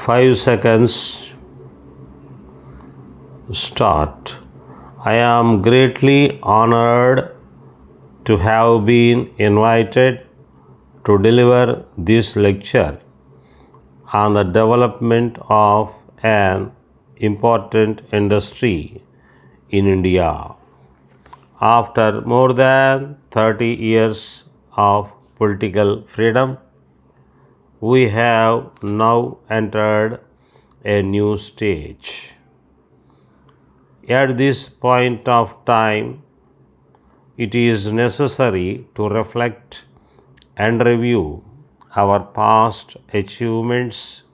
5 seconds. Start. I am greatly honored to have been invited to deliver this lecture on the development of an important industry in India. After more than 30 years of political freedom, we have now entered a new stage. At this point of time, it is necessary to reflect and review our past achievements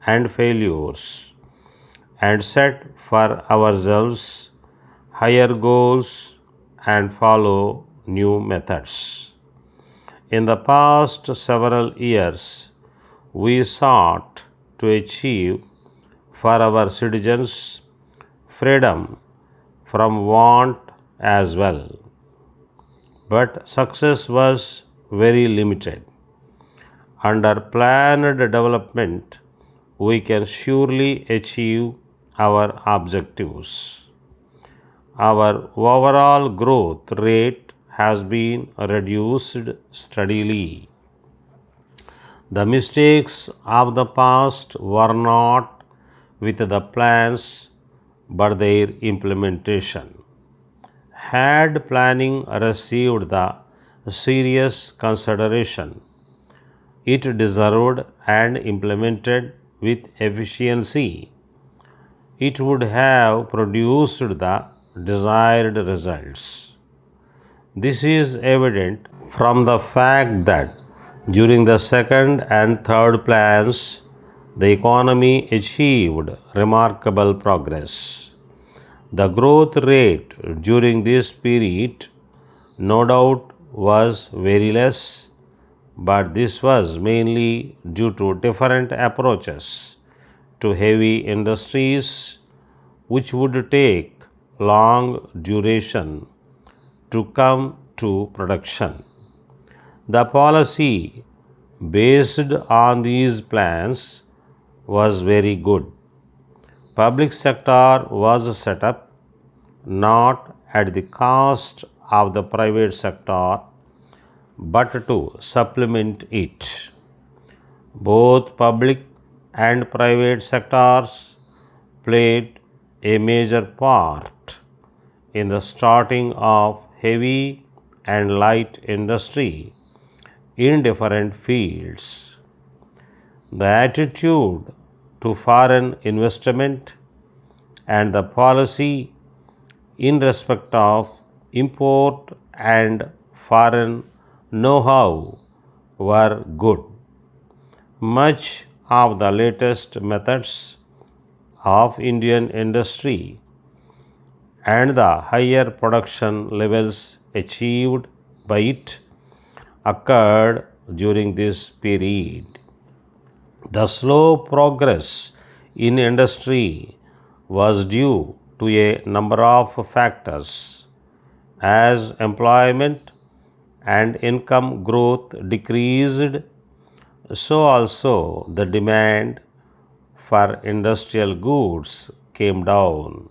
and failures and set for ourselves higher goals and follow new methods. In the past several years, we sought to achieve for our citizens freedom from want as well. But success was very limited. Under planned development, we can surely achieve our objectives. Our overall growth rate has been reduced steadily. The mistakes of the past were not with the plans but their implementation. Had planning received the serious consideration it deserved and implemented with efficiency, it would have produced the desired results. This is evident from the fact that during the second and third plans, the economy achieved remarkable progress. The growth rate during this period, no doubt, was very less, but this was mainly due to different approaches to heavy industries, which would take long duration to come to production. The policy based on these plans was very good. Public sector was set up not at the cost of the private sector but to supplement it. Both public and private sectors played a major part in the starting of heavy and light industry in different fields. The attitude to foreign investment and the policy in respect of import and foreign know-how were good. Much of the latest methods of Indian industry and the higher production levels achieved by it occurred during this period. The slow progress in industry was due to a number of factors, as employment and income growth decreased, so also the demand for industrial goods came down.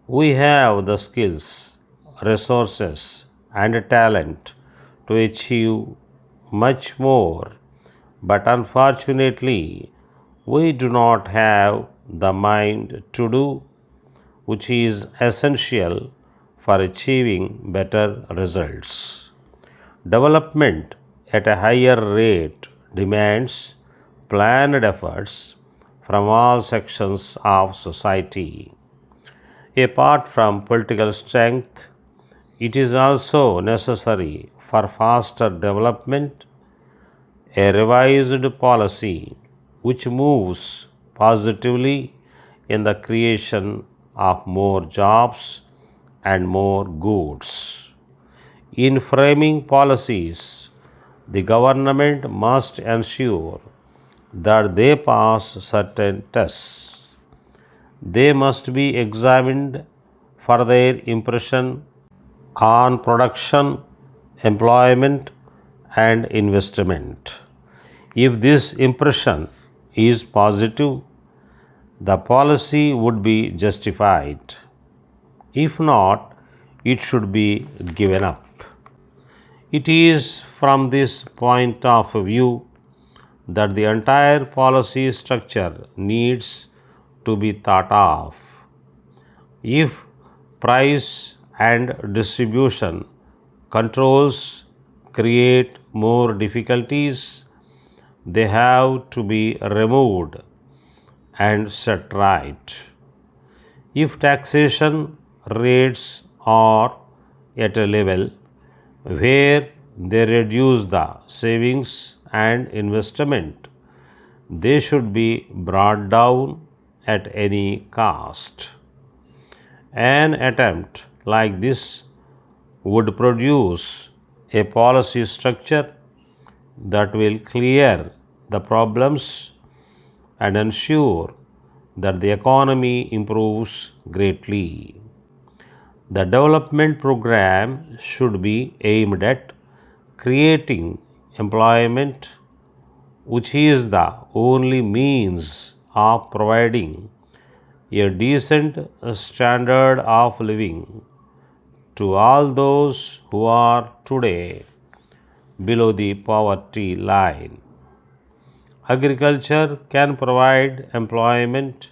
We have the skills, resources, and talent to achieve much more, but unfortunately, we do not have the mind to do, which is essential for achieving better results. Development at a higher rate demands planned efforts from all sections of society. Apart from political strength, it is also necessary for faster development, a revised policy which moves positively in the creation of more jobs and more goods. In framing policies, the government must ensure that they pass certain tests. They must be examined for their impression on production, employment, and investment. If this impression is positive, the policy would be justified. If not, it should be given up. It is from this point of view that the entire policy structure needs to be thought of. If price and distribution controls create more difficulties, they have to be removed and set right. If taxation rates are at a level where they reduce the savings and investment, they should be brought down at any cost. An attempt like this would produce a policy structure that will clear the problems and ensure that the economy improves greatly. The development program should be aimed at creating employment, which is the only means of providing a decent standard of living to all those who are today below the poverty line. Agriculture can provide employment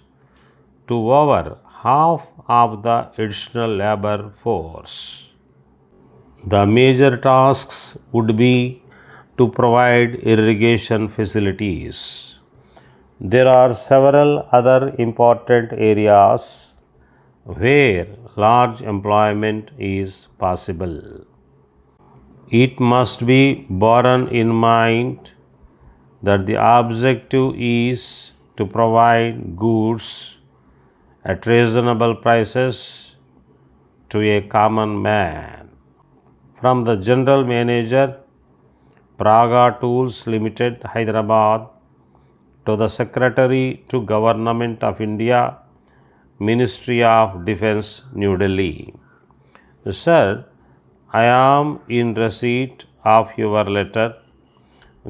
to over half of the additional labor force. The major tasks would be to provide irrigation facilities. There are several other important areas where large employment is possible. It must be borne in mind that the objective is to provide goods at reasonable prices to a common man. From the General Manager, Praga Tools Limited, Hyderabad, to the Secretary to Government of India, Ministry of Defence, New Delhi. Sir, I am in receipt of your letter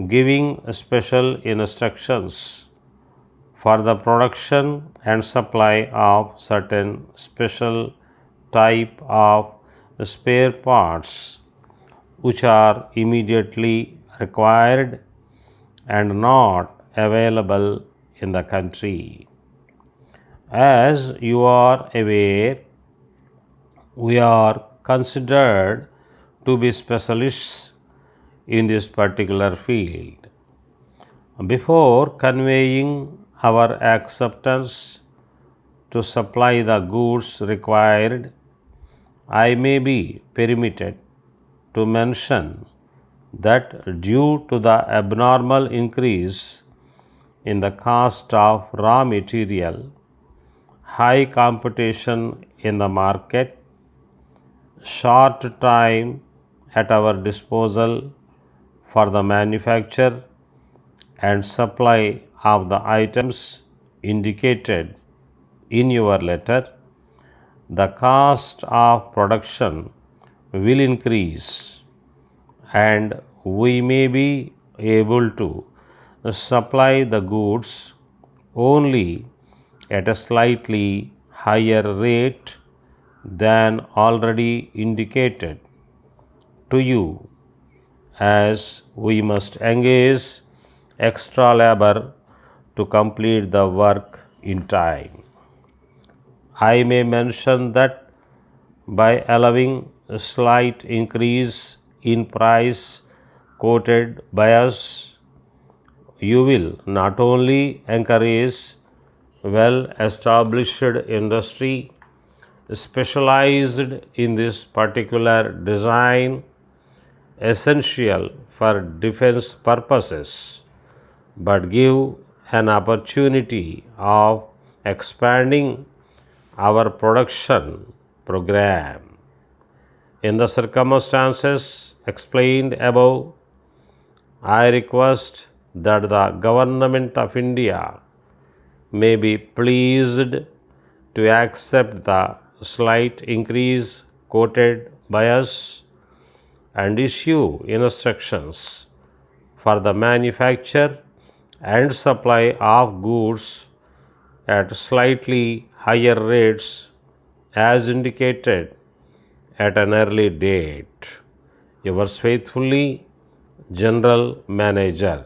giving special instructions for the production and supply of certain special type of spare parts which are immediately required and not available in the country. As you are aware, we are considered to be specialists in this particular field. Before conveying our acceptance to supply the goods required, I may be permitted to mention that due to the abnormal increase in the cost of raw material, high competition in the market, short time at our disposal for the manufacture and supply of the items indicated in your letter, the cost of production will increase and we may be able to supply the goods only at a slightly higher rate than already indicated to you, as we must engage extra labor to complete the work in time. I may mention that by allowing a slight increase in price quoted by us, you will not only encourage well established industry specialized in this particular design essential for defense purposes, but give an opportunity of expanding our production program. In the circumstances explained above, I request that the Government of India may be pleased to accept the slight increase quoted by us and issue instructions for the manufacture and supply of goods at slightly higher rates as indicated at an early date. Yours faithfully, General Manager.